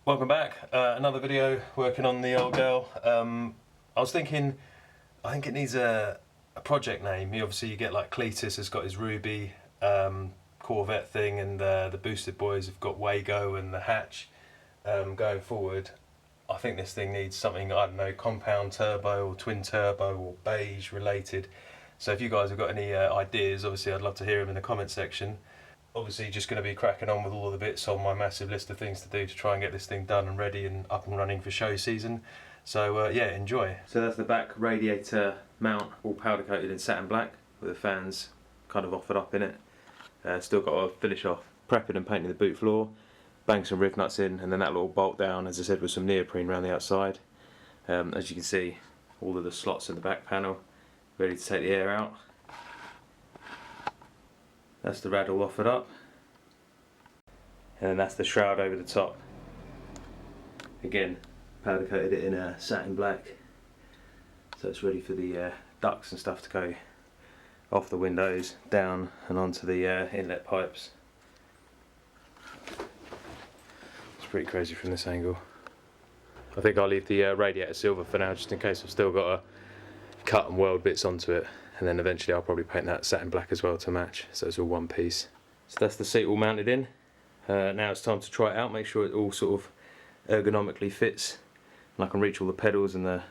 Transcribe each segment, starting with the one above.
Welcome back. Another video working on the old girl. I was thinking, I think it needs a project name. Obviously you get like Cletus has got his Ruby Corvette thing, and the Boosted Boys have got Wago and the Hatch. Going forward, I think this thing needs something, I don't know, compound turbo or twin turbo or beige related. So if you guys have got any ideas, obviously I'd love to hear them in the comment section. Obviously just going to be cracking on with all of the bits on my massive list of things to do to try and get this thing done and ready and up and running for show season. So yeah, enjoy. So that's the back radiator mount, all powder coated in satin black with the fans kind of offered up in it. Still got to finish off prepping and painting the boot floor, bang some riv nuts in, and then that little bolt down, as I said, with some neoprene around the outside. As you can see, all of the slots in the back panel ready to take the air out. That's the rad all offered up, and then that's the shroud over the top. Again, powder coated it in satin black, so it's ready for the ducts and stuff to go off the windows, down and onto the inlet pipes. It's pretty crazy from this angle. I think I'll leave the radiator silver for now, just in case I've still got to cut and weld bits onto it. And then eventually I'll probably paint that satin black as well to match, so it's all one piece. So that's the seat all mounted in. Now it's time to try it out, make sure it all sort of ergonomically fits, and I can reach all the pedals and the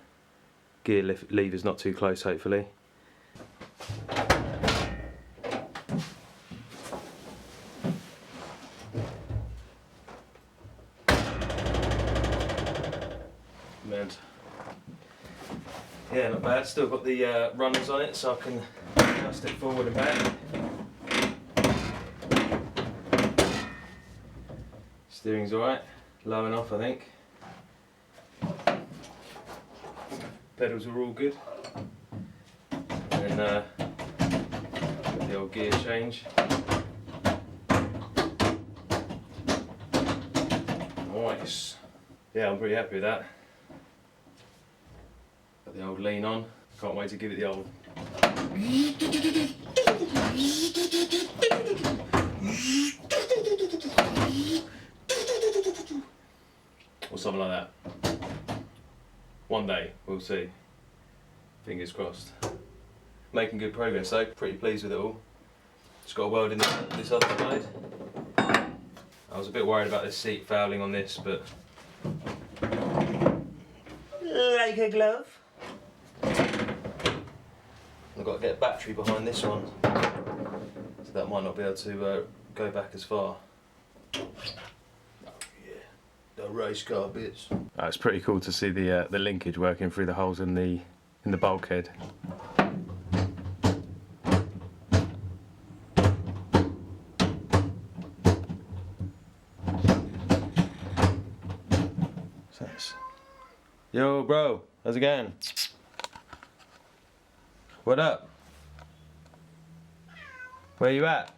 gear lever's not too close, hopefully. Meant. Yeah, not bad. Still got the runners on it, so I can adjust it forward and back. Steering's alright, low enough I think. Pedals are all good. And got the old gear change. Nice. Yeah, I'm pretty happy with that. Got the old lean on. Can't wait to give it the old. Or something like that. One day, we'll see. Fingers crossed. Making good progress though, pretty pleased with it all. Just got to weld in this other side. I was a bit worried about this seat fouling on this, but like a glove. I've got to get a battery behind this one, so that might not be able to go back as far. Oh yeah, the race car bits. Oh, it's pretty cool to see the linkage working through the holes in the bulkhead. So yo, bro, how's it going? What up? Where you at?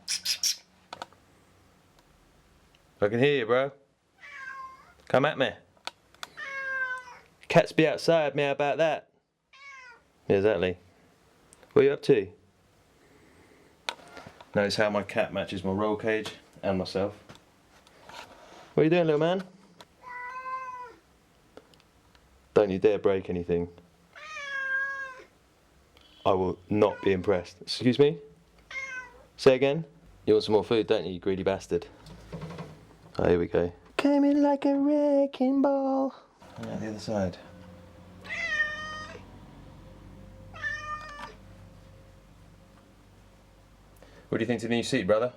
I can hear you, bro. Come at me. Cats be outside, me, how about that? Yeah, exactly. What are you up to? Notice how my cat matches my roll cage and myself. What are you doing, little man? Don't you dare break anything. I will not be impressed. Excuse me? Say again? You want some more food, don't you, you greedy bastard? Oh, here we go. Came in like a wrecking ball. Yeah, the other side. What do you think to the new seat, brother?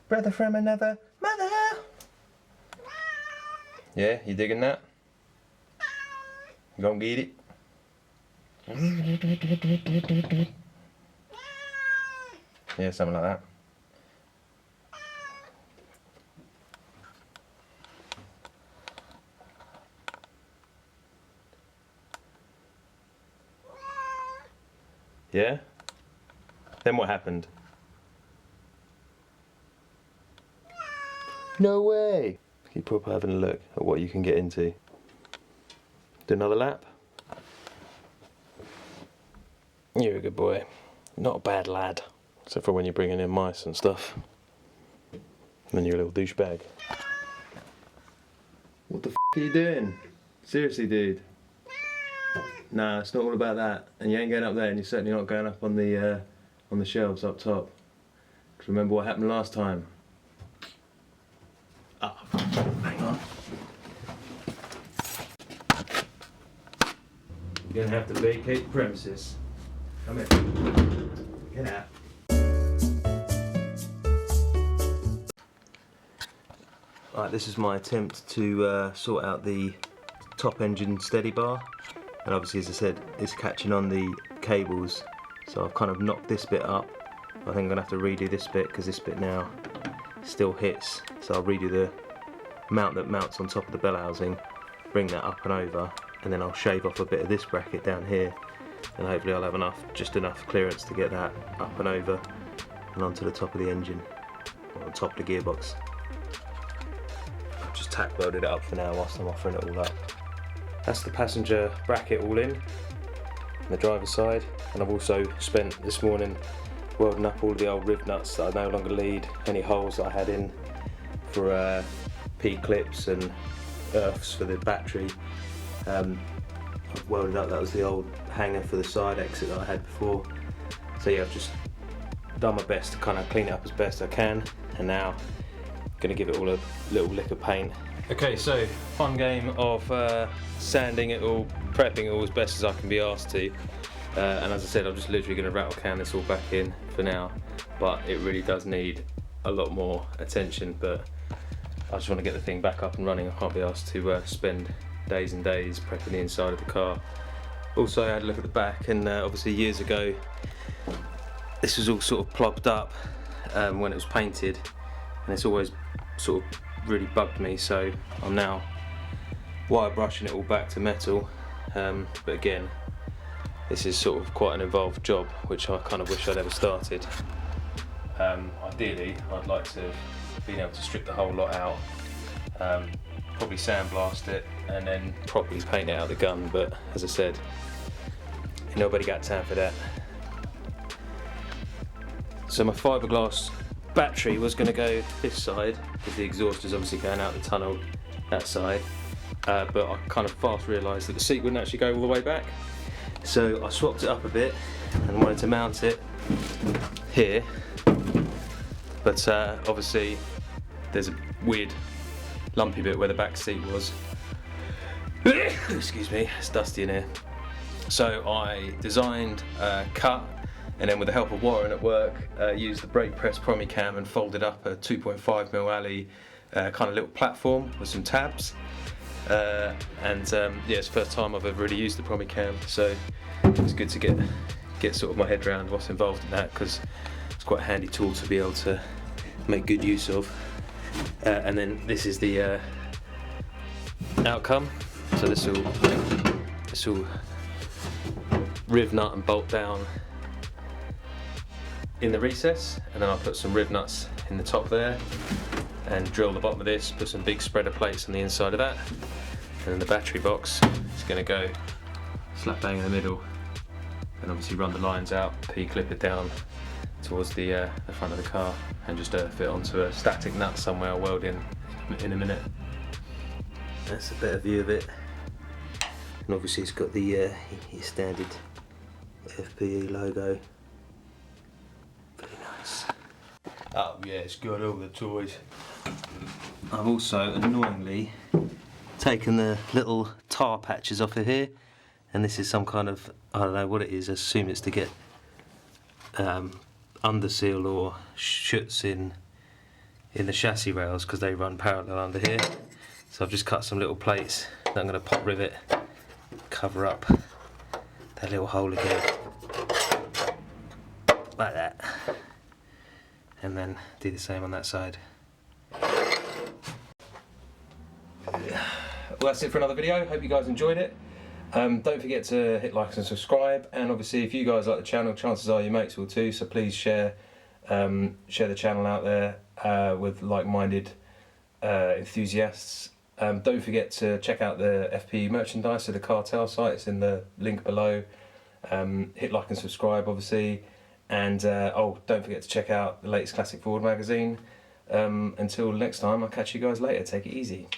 Brother from another mother. Yeah, you digging that? You gonna get it? Yeah, something like that. Yeah? Then what happened? No way! Keep proper having a look at what you can get into. Do another lap. You're a good boy. Not a bad lad. Except for when you're bringing in mice and stuff. And then you're a little douchebag. What the f are you doing? Seriously, dude. Nah, it's not all about that. And you ain't going up there, and you're certainly not going up on the shelves up top. 'Cause remember what happened last time? Ah, hang on. You're gonna have to vacate the premises. Come here. Get out. Right, this is my attempt to sort out the top engine steady bar, and obviously, as I said, it's catching on the cables, so I've kind of knocked this bit up. I think I'm gonna have to redo this bit because this bit now still hits, so I'll redo the mount that mounts on top of the bell housing, bring that up and over, and then I'll shave off a bit of this bracket down here, and hopefully I'll have just enough clearance to get that up and over and onto the top of the engine, or on top of the gearbox. I've just tack welded it up for now whilst I'm offering it all up. That's the passenger bracket all in, on the driver's side, and I've also spent this morning welding up all the old riv nuts that I no longer need, any holes that I had in for P-clips and earths for the battery. I've welded up, that was the old hanger for the side exit that I had before. So yeah, I've just done my best to kind of clean it up as best I can, and now I'm going to give it all a little lick of paint. Okay, so fun game of sanding it all, prepping it all as best as I can be asked to. And as I said, I'm just literally going to rattle can this all back in for now, but it really does need a lot more attention. But I just want to get the thing back up and running. I can't be asked to spend days and days prepping the inside of the car. Also, I had a look at the back, and obviously years ago this was all sort of plopped up when it was painted, and it's always sort of really bugged me, so I'm now wire brushing it all back to metal. But again, this is sort of quite an involved job, which I kind of wish I'd ever started. Ideally, I'd like to have been able to strip the whole lot out, probably sandblast it, and then properly paint it out the gun, but as I said, nobody got time for that. So my fiberglass battery was going to go this side, because the exhaust is obviously going out the tunnel that side, but I kind of fast realised that the seat wouldn't actually go all the way back. So I swapped it up a bit and wanted to mount it here, but obviously there's a weird lumpy bit where the back seat was. Excuse me, it's dusty in here. So I designed, cut, and then with the help of Warren at work, used the brake press promi cam and folded up a 2.5mm alley kind of little platform with some tabs. Yeah, it's the first time I've ever really used the promi cam, so it's good to get sort of my head around what's involved in that, because it's quite a handy tool to be able to make good use of. And then this is the outcome. So this will riv nut and bolt down in the recess, and then I'll put some riv nuts in the top there and drill the bottom of this, put some big spreader plates on the inside of that, and then the battery box is going to go slap bang in the middle, and obviously run the lines out, P-clip it down towards the front of the car, and just fit onto a static nut somewhere I'll weld in a minute. That's a better view of it, and obviously it's got the your standard FPE logo. Very nice. Oh yeah, it's got all the toys. I've also annoyingly taken the little tar patches off of here, and this is some kind of, I don't know what it is, I assume it's to get underseal or chutes in the chassis rails, because they run parallel under here. So I've just cut some little plates that I'm going to pop rivet, cover up that little hole again, like that, and then do the same on that side. Well, that's it for another video. Hope you guys enjoyed it. Don't forget to hit like and subscribe, and obviously if you guys like the channel, chances are your mates will too, so please share the channel out there with like-minded enthusiasts. Don't forget to check out the FPE merchandise at the Cartel site, it's in the link below. Hit like and subscribe obviously, and oh, don't forget to check out the latest Classic Ford magazine. Until next time, I'll catch you guys later, take it easy.